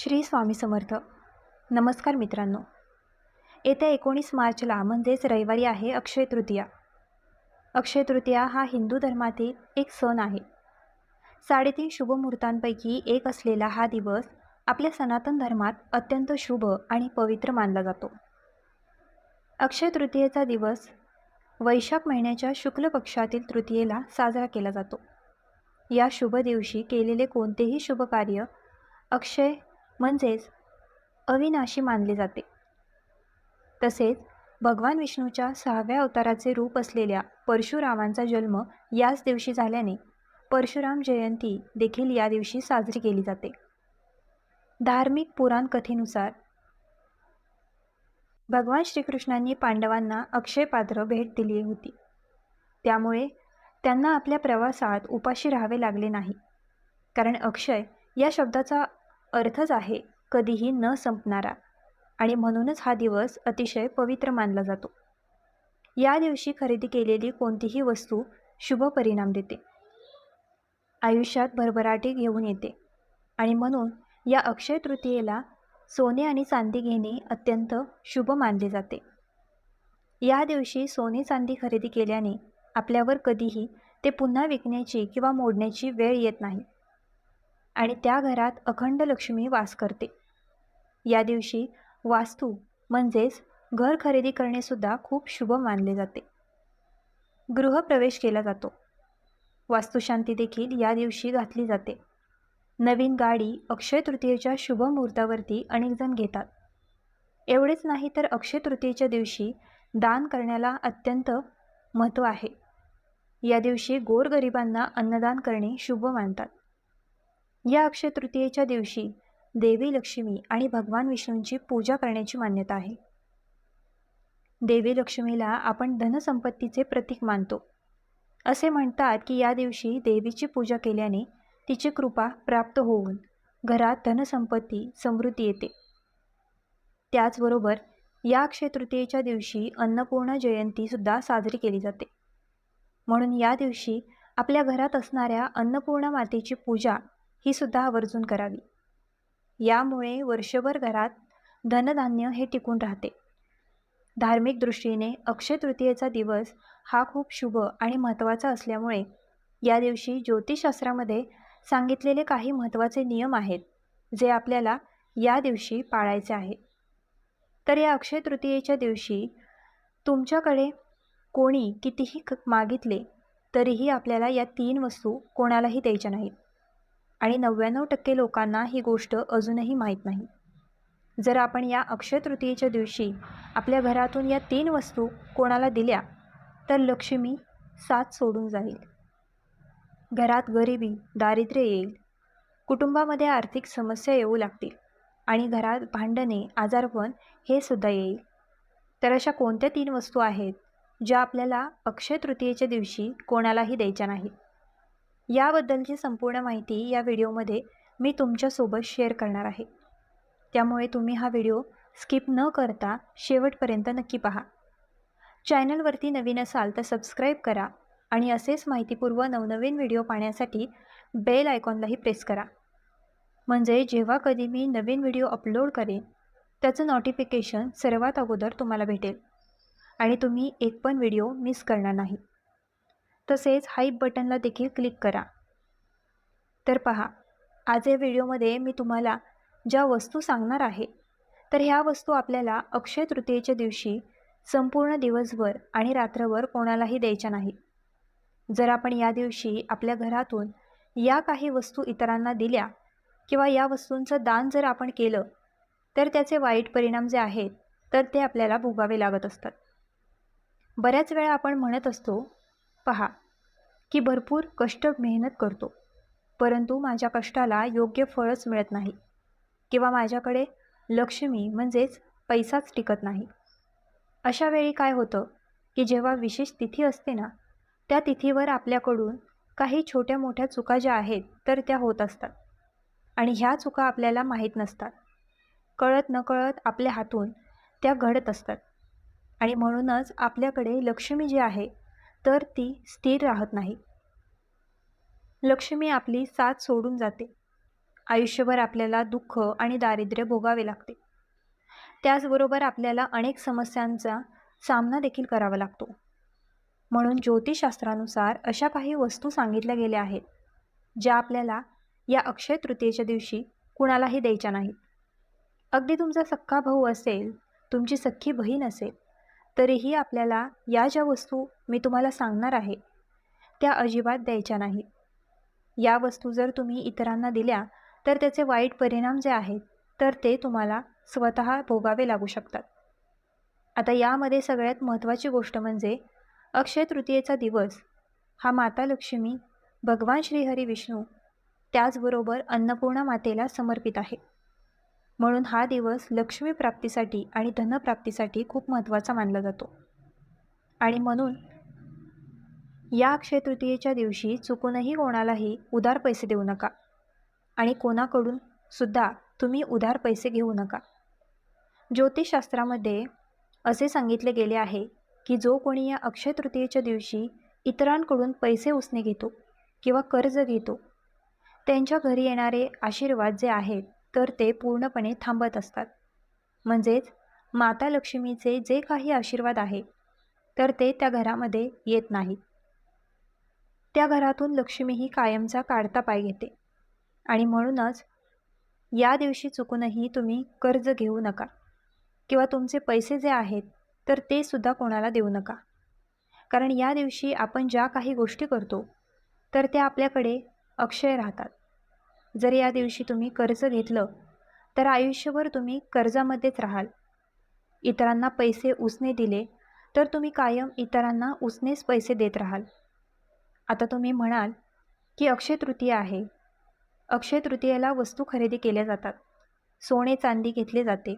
श्री स्वामी समर्थ. नमस्कार मित्रांनो. येत्या 19 मार्चला म्हणजेच रविवारी आहे अक्षय तृतीया. अक्षय तृतीया हा हिंदू धर्मातील एक सण आहे. 3.5 शुभ मुहूर्तांपैकी एक असलेला हा दिवस आपल्या सनातन धर्मात अत्यंत शुभ आणि पवित्र मानला जातो. अक्षय तृतीयेचा दिवस वैशाख महिन्याच्या शुक्ल पक्षातील तृतीयेला साजरा केला जातो. या शुभ दिवशी केलेले कोणतेही शुभ कार्य अक्षय म्हणजेच अविनाशी मानले जाते. तसेच भगवान विष्णूच्या 6व्या अवताराचे रूप असलेल्या परशुरामांचा जन्म याच दिवशी झाल्याने परशुराम जयंती देखील या दिवशी साजरी केली जाते. धार्मिक पुराण कथेनुसार भगवान श्रीकृष्णांनी पांडवांना अक्षय पात्र भेट दिली होती. त्यामुळे त्यांना आपल्या प्रवासात उपाशी राहावे लागले नाही. कारण अक्षय या शब्दाचा अर्थच आहे कधीही न संपणारा, आणि म्हणूनच हा दिवस अतिशय पवित्र मानला जातो. या दिवशी खरेदी केलेली कोणतीही वस्तू शुभ परिणाम देते, आयुष्यात भरभराटी घेऊन येते, आणि म्हणून या अक्षय तृतीयेला सोने आणि चांदी घेणे अत्यंत शुभ मानले जाते. या दिवशी सोने चांदी खरेदी केल्याने आपल्यावर कधीही ते पुन्हा विकण्याची किंवा मोडण्याची वेळ येत नाही, आणि त्या घरात अखंड लक्ष्मी वास करते. या दिवशी वास्तू म्हणजेच घर खरेदी करणेसुद्धा खूप शुभ मानले जाते. गृहप्रवेश केला जातो. वास्तुशांती देखील या दिवशी घातली जाते. नवीन गाडी अक्षय तृतीयेच्या शुभ मुहूर्तावरती अनेकजण घेतात. एवढेच नाही तर अक्षय तृतीयेच्या दिवशी दान करण्याला अत्यंत महत्त्व आहे. या दिवशी गोरगरिबांना अन्नदान करणे शुभ मानतात. या अक्षय तृतीयेच्या दिवशी देवी लक्ष्मी आणि भगवान विष्णूंची पूजा करण्याची मान्यता आहे. देवी लक्ष्मीला आपण धनसंपत्तीचे प्रतीक मानतो. असे म्हणतात की या दिवशी देवीची पूजा केल्याने तिची कृपा प्राप्त होऊन घरात धनसंपत्ती समृद्धी येते. त्याचबरोबर या अक्षय तृतीयेच्या दिवशी अन्नपूर्णा जयंतीसुद्धा साजरी केली जाते. म्हणून या दिवशी आपल्या घरात असणाऱ्या अन्नपूर्णा मातेची पूजा ही सुद्धा आवर्जून करावी. यामुळे वर्षभर घरात धनधान्य हे टिकून राहते. धार्मिक दृष्टीने अक्षय तृतीयेचा दिवस हा खूप शुभ आणि महत्त्वाचा असल्यामुळे या दिवशी ज्योतिषशास्त्रामध्ये सांगितलेले काही महत्त्वाचे नियम आहेत जे आपल्याला या दिवशी पाळायचे आहेत. तर या अक्षय तृतीयेच्या दिवशी तुमच्याकडे कोणी कितीही मागितले तरीही आपल्याला या 3 वस्तू कोणालाही द्यायच्या नाहीत, आणि 99% लोकांना ही गोष्ट अजूनही माहीत नाही. जर आपण या अक्षय तृतीयेच्या दिवशी आपल्या घरातून या 3 वस्तू कोणाला दिल्या तर लक्ष्मी साथ सोडून जाईल. घरात गरिबी, दारिद्र्य येईल, कुटुंबामध्ये आर्थिक समस्या येऊ लागतील, आणि घरात भांडणे, आजारपण हे सुद्धा येईल. तर अशा कोणत्या 3 वस्तू आहेत ज्या आपल्याला अक्षय तृतीयेच्या दिवशी कोणालाही द्यायच्या नाहीत? याबद्दलची संपूर्ण माहिती या व्हिडिओमध्ये मी तुमच्यासोबत शेअर करणार आहे. त्यामुळे तुम्ही हा व्हिडिओ स्किप न करता शेवटपर्यंत नक्की पहा. चॅनलवरती नवीन असाल तर सबस्क्राईब करा, आणि असेच माहितीपूर्व नवनवीन व्हिडिओ पाहण्यासाठी बेल आयकॉनलाही प्रेस करा. म्हणजे जेव्हा कधी मी नवीन व्हिडिओ अपलोड करेन त्याचं नोटिफिकेशन सर्वात अगोदर तुम्हाला भेटेल, आणि तुम्ही एक पण व्हिडिओ मिस करणार नाही. तसेच हाईप बटनला देखील क्लिक करा. तर पहा, आज या व्हिडिओमध्ये मी तुम्हाला ज्या वस्तू सांगणार आहे तर ह्या वस्तू आपल्याला अक्षय तृतीयेच्या दिवशी संपूर्ण दिवसभर आणि रात्रभर कोणालाही द्यायच्या नाहीत. जर आपण या दिवशी आपल्या घरातून या काही वस्तू इतरांना दिल्या किंवा या वस्तूंचं दान जर आपण केलं तर त्याचे वाईट परिणाम जे आहेत तर ते आपल्याला भोगावे लागत असतात. बऱ्याच वेळा आपण म्हणत असतो, पहा की भरपूर कष्ट मेहनत करतो परंतु माझ्या कष्टाला योग्य फळच मिळत नाही, किंवा माझ्याकडे लक्ष्मी म्हणजेच पैसाच टिकत नाही. अशा वेळी काय होतं की जेव्हा विशेष तिथी असते ना, त्या तिथीवर आपल्याकडून काही छोट्या मोठ्या चुका ज्या आहेत तर त्या होत असतात, आणि ह्या चुका आपल्याला माहीत नसतात. कळत नकळत आपल्या हातून त्या घडत असतात, आणि म्हणूनच आपल्याकडे लक्ष्मी जी आहे तर ती स्थिर राहत नाही. लक्ष्मी आपली साथ सोडून जाते, आयुष्यभर आपल्याला दुःख आणि दारिद्र्य भोगावे लागते. त्याचबरोबर आपल्याला अनेक समस्यांचा सामना देखील करावा लागतो. म्हणून ज्योतिषशास्त्रानुसार अशा काही वस्तू सांगितल्या गेल्या आहेत, ज्या आपल्याला या अक्षय तृतीयेच्या दिवशी कुणालाही द्यायच्या नाहीत. अगदी तुमचा सख्खा भाऊ असेल, तुमची सख्खी बहीण असेल, तरीही आपल्याला या ज्या वस्तू मी तुम्हाला सांगणार आहे, त्या अजिबात द्यायच्या नाहीत. या वस्तू जर तुम्ही इतरांना दिल्या, तर त्याचे वाईट परिणाम जे आहेत, तर ते तुम्हाला स्वतः भोगावे लागू शकतात. आता यामध्ये सगळ्यात महत्त्वाची गोष्ट म्हणजे अक्षय तृतीयेचा दिवस हा माता लक्ष्मी, भगवान श्रीहरी विष्णू, त्याचबरोबर अन्नपूर्णा मातेला समर्पित आहे. म्हणून हा दिवस लक्ष्मी प्राप्तीसाठी आणि धनप्राप्तीसाठी खूप महत्त्वाचा मानला जातो. आणि म्हणून या अक्षय तृतीयेच्या दिवशी चुकूनही कोणालाही उधार पैसे देऊ नका आणि कोणाकडून सुद्धा तुम्ही उधार पैसे घेऊ नका. ज्योतिषशास्त्रामध्ये असे सांगितले गेले आहे की जो कोणी या अक्षय तृतीयेच्या दिवशी इतरांकडून पैसे उसने घेतो किंवा कर्ज घेतो, त्यांच्या घरी येणारे आशीर्वाद जे आहेत, तर ते पूर्णपणे थांबत असतात. म्हणजेच माता लक्ष्मीचे जे काही आशीर्वाद आहे, तर ते त्या घरामध्ये येत नाहीत. त्या घरातून लक्ष्मी ही कायमचा काढता पाय घेते. आणि म्हणूनच या दिवशी चुकूनही तुम्ही कर्ज घेऊ नका किंवा तुमचे पैसे जे आहेत, तर ते सुद्धा कोणाला देऊ नका. कारण या दिवशी आपण ज्या काही गोष्टी करतो, तर त्या आपल्याकडे अक्षय राहतात. जर या दिवशी तुम्ही कर्ज घेतलं, तर आयुष्यभर तुम्ही कर्जामध्येच राहाल. इतरांना पैसे उसने दिले, तर तुम्ही कायम इतरांना उसनेच पैसे देत राहाल. आता तुम्ही म्हणाल की अक्षय तृतीया आहे. अक्षय तृतीयेला वस्तू खरेदी केल्या जातात, सोने चांदी घेतले जाते,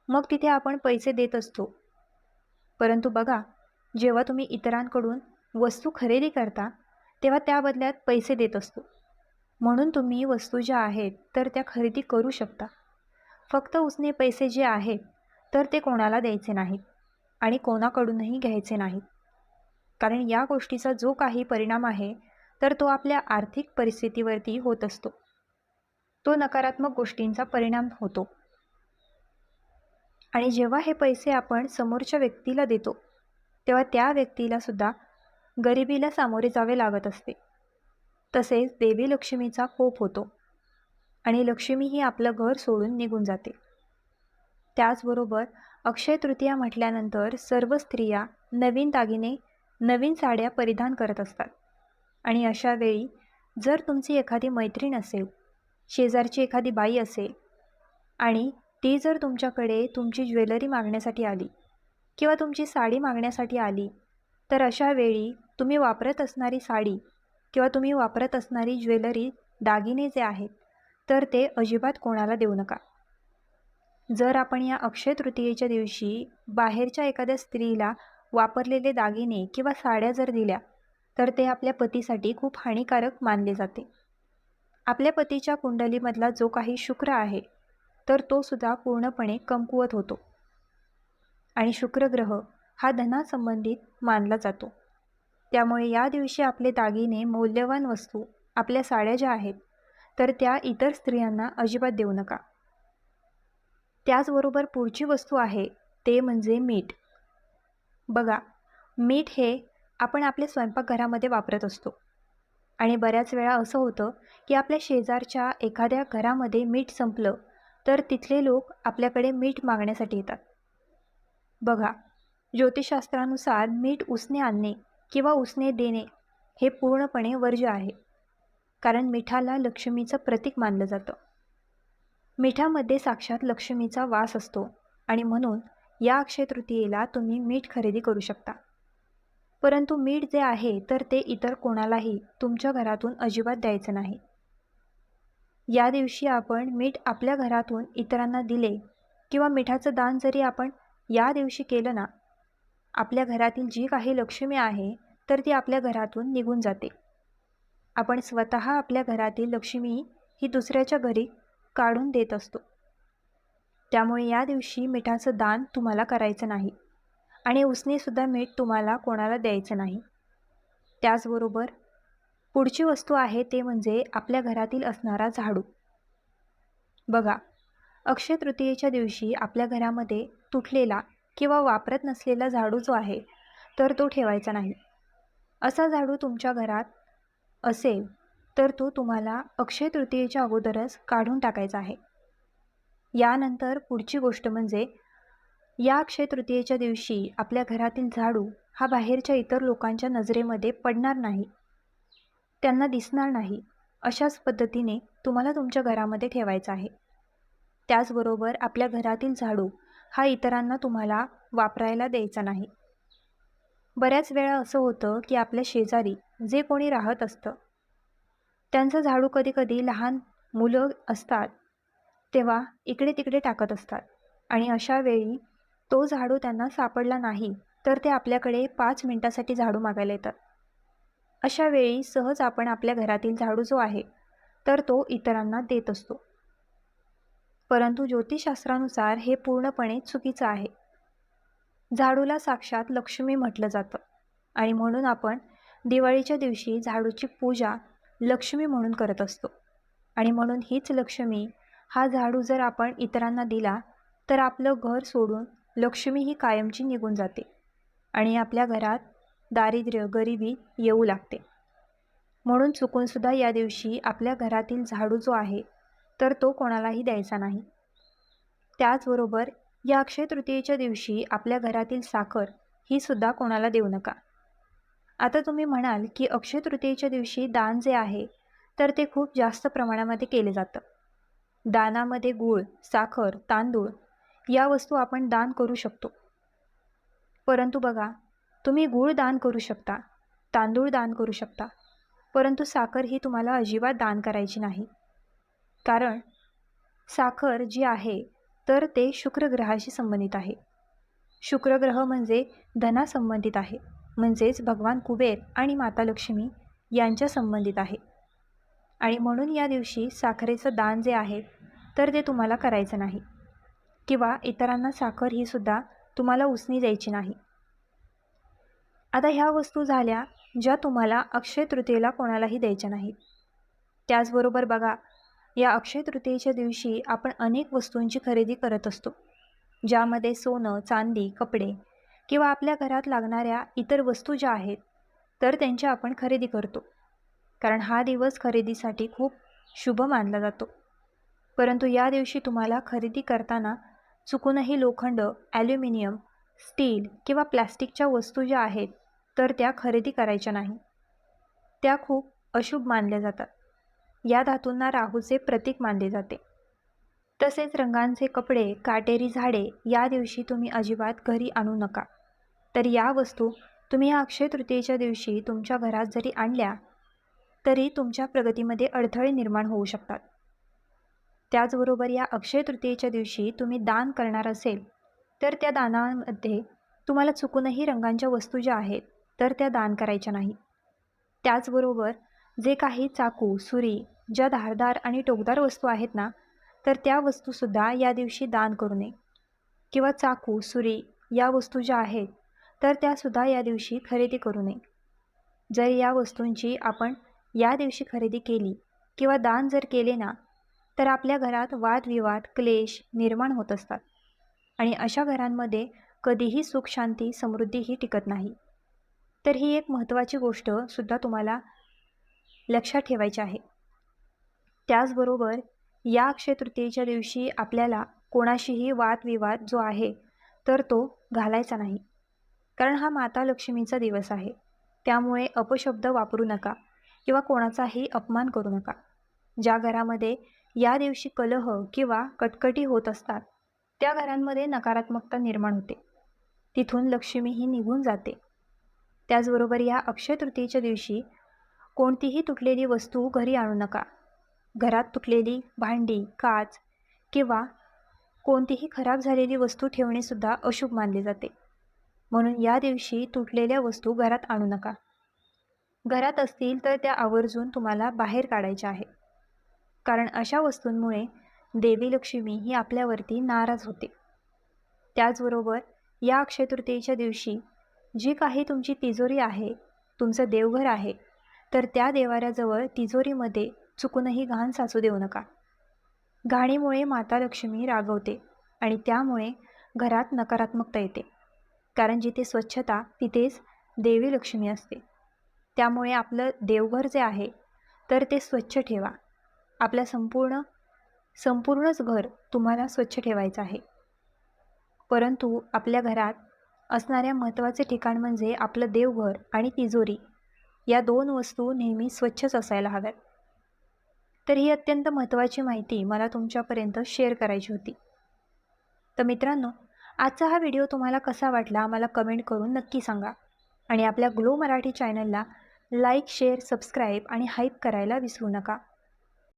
मग तिथे आपण पैसे देत असतो. परंतु बघा, जेव्हा तुम्ही इतरांकडून वस्तू खरेदी करता, तेव्हा त्या बदल्यात पैसे देत असतो. म्हणून तुम्ही वस्तू ज्या आहेत, तर त्या खरेदी करू शकता. फक्त उसने पैसे जे आहेत, तर ते कोणाला द्यायचे नाहीत आणि कोणाकडूनही घ्यायचे नाहीत. कारण या गोष्टीचा जो काही परिणाम आहे, तर तो आपल्या आर्थिक परिस्थितीवरती होत असतो. तो नकारात्मक गोष्टींचा परिणाम होतो. आणि जेव्हा हे पैसे आपण समोरच्या व्यक्तीला देतो, तेव्हा त्या व्यक्तीला सुद्धा गरिबीला सामोरे जावे लागत असते. तसेच देवी लक्ष्मीचा कोप होतो आणि लक्ष्मी ही आपलं घर सोडून निघून जाते. त्याचबरोबर अक्षय तृतीया म्हटल्यानंतर सर्व स्त्रिया नवीन दागिने, नवीन साड्या परिधान करत असतात. आणि अशा वेळी जर तुमची एखादी मैत्रीण असेल, शेजारची एखादी बाई असेल आणि ती जर तुमच्याकडे तुमची ज्वेलरी मागण्यासाठी आली किंवा तुमची साडी मागण्यासाठी आली, तर अशा वेळी तुम्ही वापरत असणारी साडी किंवा तुम्ही वापरत असणारी ज्वेलरी, दागिने जे आहेत, तर ते अजिबात कोणाला देऊ नका. जर आपण या अक्षय तृतीयेच्या दिवशी बाहेरच्या एखाद्या स्त्रीला वापरलेले दागिने किंवा साड्या जर दिल्या, तर ते आपल्या पतीसाठी खूप हानिकारक मानले जाते. आपल्या पतीच्या कुंडलीमधला जो काही शुक्र आहे, तर तो सुद्धा पूर्णपणे कमकुवत होतो. आणि शुक्रग्रह हा धनासंबंधित मानला जातो. त्यामुळे या दिवशी आपले दागिने, मौल्यवान वस्तू, आपल्या साड्या ज्या आहेत, तर त्या इतर स्त्रियांना अजिबात देऊ नका. त्याचबरोबर पुढची वस्तू आहे ते म्हणजे मीठ. बघा, मीठ हे आपण आपल्या स्वयंपाकघरामध्ये वापरत असतो आणि बऱ्याच वेळा असं होतं की आपल्या शेजारच्या एखाद्या घरामध्ये मीठ संपलं, तर तिथले लोक आपल्याकडे मीठ मागण्यासाठी येतात. बघा, ज्योतिषशास्त्रानुसार मीठ उसने आणणे किंवा उसने देणे हे पूर्णपणे वर्ज्य आहे. कारण मिठाला लक्ष्मीचं प्रतीक मानलं जातं. मिठामध्ये साक्षात लक्ष्मीचा वास असतो आणि म्हणून या अक्षय तृतीयेला तुम्ही मीठ खरेदी करू शकता. परंतु मीठ जे आहे, तर ते इतर कोणालाही तुमच्या घरातून अजिबात द्यायचं नाही. या दिवशी आपण मीठ आपल्या घरातून इतरांना दिले किंवा मिठाचं दान जरी आपण या दिवशी केलं ना, आपल्या घरातील जी काही लक्ष्मी आहे, तर ती आपल्या घरातून निघून जाते. आपण स्वतः आपल्या घरातील लक्ष्मी ही दुसऱ्याच्या घरी काढून देत असतो. त्यामुळे या दिवशी मिठाचं दान तुम्हाला करायचं नाही आणि उसनेसुद्धा मीठ तुम्हाला कोणाला द्यायचं नाही. त्याचबरोबर पुढची वस्तू आहे ते म्हणजे आपल्या घरातील असणारा झाडू. बघा, अक्षय तृतीयेच्या दिवशी आपल्या घरामध्ये तुटलेला किंवा वापरत नसलेला झाडू जो आहे, तर तो ठेवायचा नाही. असा झाडू तुमच्या घरात असेल, तर तो तुम्हाला अक्षय तृतीयेच्या अगोदरच काढून टाकायचा आहे. यानंतर पुढची गोष्ट म्हणजे या अक्षय तृतीयेच्या दिवशी आपल्या घरातील झाडू हा बाहेरच्या इतर लोकांच्या नजरेमध्ये पडणार नाही, त्यांना दिसणार नाही. अशाच पद्धतीने तुम्हाला तुमच्या घरामध्ये ठेवायचा आहे. त्याचबरोबर आपल्या घरातील झाडू हा इतरांना तुम्हाला वापरायला द्यायचा नाही. बऱ्याच वेळा असं होतं की आपल्या शेजारी जे कोणी राहत असतं, त्यांचा झाडू कधी-कधी लहान मुलं असतात, तेव्हा इकडे-तिकडे टाकत असतात आणि अशा वेळी तो झाडू त्यांना सापडला नाही, तर ते आपल्याकडे 5 मिनिटासाठी झाडू मागायला येतात. अशा वेळी सहज आपण आपल्या घरातील झाडू जो आहे, तर तो इतरांना देत असतो. परंतु ज्योतिषशास्त्रानुसार हे पूर्णपणे चुकीचं आहे. झाडूला साक्षात लक्ष्मी म्हटलं जातं आणि म्हणून आपण दिवाळीच्या दिवशी झाडूची पूजा लक्ष्मी म्हणून करत असतो. आणि म्हणून हीच लक्ष्मी, हा झाडू जर आपण इतरांना दिला, तर आपलं घर सोडून लक्ष्मी ही कायमची निघून जाते आणि आपल्या घरात दारिद्र्य, गरिबी येऊ लागते. म्हणून चुकूनसुद्धा या दिवशी आपल्या घरातील झाडू जो आहे, तर तो कोणालाही द्यायचा नाही. त्याचबरोबर या अक्षय तृतीयेच्या दिवशी आपल्या घरातील साखर ही सुद्धा कोणाला देऊ नका. आता तुम्ही म्हणाल की अक्षय तृतीयेच्या दिवशी दान जे आहे, तर ते खूप जास्त प्रमाणामध्ये केले जातं. दानामध्ये गूळ, साखर, तांदूळ या वस्तू आपण दान करू शकतो. परंतु बघा, तुम्ही गूळ दान करू शकता, तांदूळ दान करू शकता, परंतु साखर ही तुम्हाला अजिबात दान करायची नाही. कारण साखर जी आहे, तर ते शुक्र ग्रहाशी संबंधित आहे. शुक्र ग्रह म्हणजे धनासंबंधित आहे, म्हणजेच भगवान कुबेर आणि माता लक्ष्मी यांच्या संबंधित आहे. आणि म्हणून या दिवशी साखरेचं दान जे आहे, तर ते तुम्हाला करायचं नाही किंवा इतरांना साखर ही सुद्धा तुम्हाला उसनी द्यायची नाही. आता ह्या वस्तू झाल्या ज्या तुम्हाला अक्षय तृतीयेला कोणालाही द्यायच्या नाहीत. त्याचबरोबर बघा, या अक्षय तृतीयेच्या दिवशी आपण अनेक वस्तूंची खरेदी करत असतो, ज्यामध्ये सोनं, चांदी, कपडे किंवा आपल्या घरात लागणाऱ्या इतर वस्तू ज्या आहेत, तर त्यांची आपण खरेदी करतो. कारण हा दिवस खरेदीसाठी खूप शुभ मानला जातो. परंतु या दिवशी तुम्हाला खरेदी करताना चुकूनही लोखंड, ॲल्युमिनियम, स्टील किंवा प्लॅस्टिकच्या वस्तू ज्या आहेत, तर त्या खरेदी करायच्या नाही. त्या खूप अशुभ मानल्या जातात. या धातूंना राहूचे प्रतीक मानले जाते. तसेच रंगांचे कपडे, काटेरी झाडे या दिवशी तुम्ही अजिबात घरी आणू नका. तर या वस्तू तुम्ही या अक्षय तृतीयेच्या दिवशी तुमच्या घरात जरी आणल्या, तरी तुमच्या प्रगतीमध्ये अडथळे निर्माण होऊ शकतात. त्याचबरोबर या अक्षय तृतीयेच्या दिवशी तुम्ही दान करणार असेल, तर त्या दानामध्ये तुम्हाला चुकूनही रंगांच्या वस्तू ज्या आहेत, तर त्या दान करायच्या नाही. त्याचबरोबर जे काही चाकू, सुरी, ज्या धारदार आणि टोकदार वस्तू आहेत ना, तर त्या वस्तूसुद्धा या दिवशी दान करू नये. किंवा चाकू, सुरी या वस्तू ज्या आहेत, तर त्यासुद्धा या दिवशी खरेदी करू नये. जर या वस्तूंची आपण या दिवशी खरेदी केली किंवा दान जर केले ना, तर आपल्या घरात वादविवाद, क्लेश निर्माण होत असतात आणि अशा घरांमध्ये कधीही सुख, शांती, समृद्धीही टिकत नाही. तर ही एक महत्त्वाची गोष्ट सुद्धा तुम्हाला लक्षात ठेवायची आहे. त्याचबरोबर या अक्षय तृतीयेच्या दिवशी आपल्याला कोणाशीही वादविवाद जो आहे, तर तो घालायचा नाही. कारण हा माता लक्ष्मीचा दिवस आहे. त्यामुळे अपशब्द वापरू नका किंवा कोणाचाही अपमान करू नका. ज्या घरामध्ये या दिवशी कलह किंवा कटकटी होत असतात, त्या घरांमध्ये नकारात्मकता निर्माण होते. तिथून लक्ष्मी ही निघून जाते. त्याचबरोबर या अक्षय तृतीयेच्या दिवशी कोणतीही तुटलेली वस्तू घरी आणू नका. घरात तुटलेली भांडी, काच किंवा कोणतीही खराब झालेली वस्तू ठेवणेसुद्धा अशुभ मानले जाते. म्हणून या दिवशी तुटलेल्या वस्तू घरात आणू नका. घरात असतील तर त्या आवर्जून तुम्हाला बाहेर काढायच्या आहे. कारण अशा वस्तूंमुळे देवी लक्ष्मी ही आपल्यावरती नाराज होते. त्याचबरोबर या अक्षय तृतीयेच्या दिवशी जी काही तुमची तिजोरी आहे, तुमचं देवघर आहे, तर त्या देवाऱ्याजवळ तिजोरीमध्ये चुकूनही घाण साचू देऊ नका. घाणीमुळे माता लक्ष्मी रागवते आणि त्यामुळे घरात नकारात्मकता येते. कारण जिथे स्वच्छता तिथेच देवी लक्ष्मी असते. त्यामुळे आपलं देवघर जे आहे तर ते स्वच्छ ठेवा. आपल्या संपूर्णच घर तुम्हाला स्वच्छ ठेवायचं आहे. परंतु आपल्या घरात असणाऱ्या महत्त्वाचे ठिकाण म्हणजे आपलं देवघर आणि तिजोरी, या 2 वस्तू नेहमी स्वच्छच असायला हव्यात. तर ही अत्यंत महत्त्वाची माहिती मला तुमच्यापर्यंत शेअर करायची होती. तर मित्रांनो, आजचा हा व्हिडिओ तुम्हाला कसा वाटला मला कमेंट करून नक्की सांगा. आणि आपल्या ग्लो मराठी चॅनलला लाईक, शेअर, सबस्क्राईब आणि हाईप करायला विसरू नका.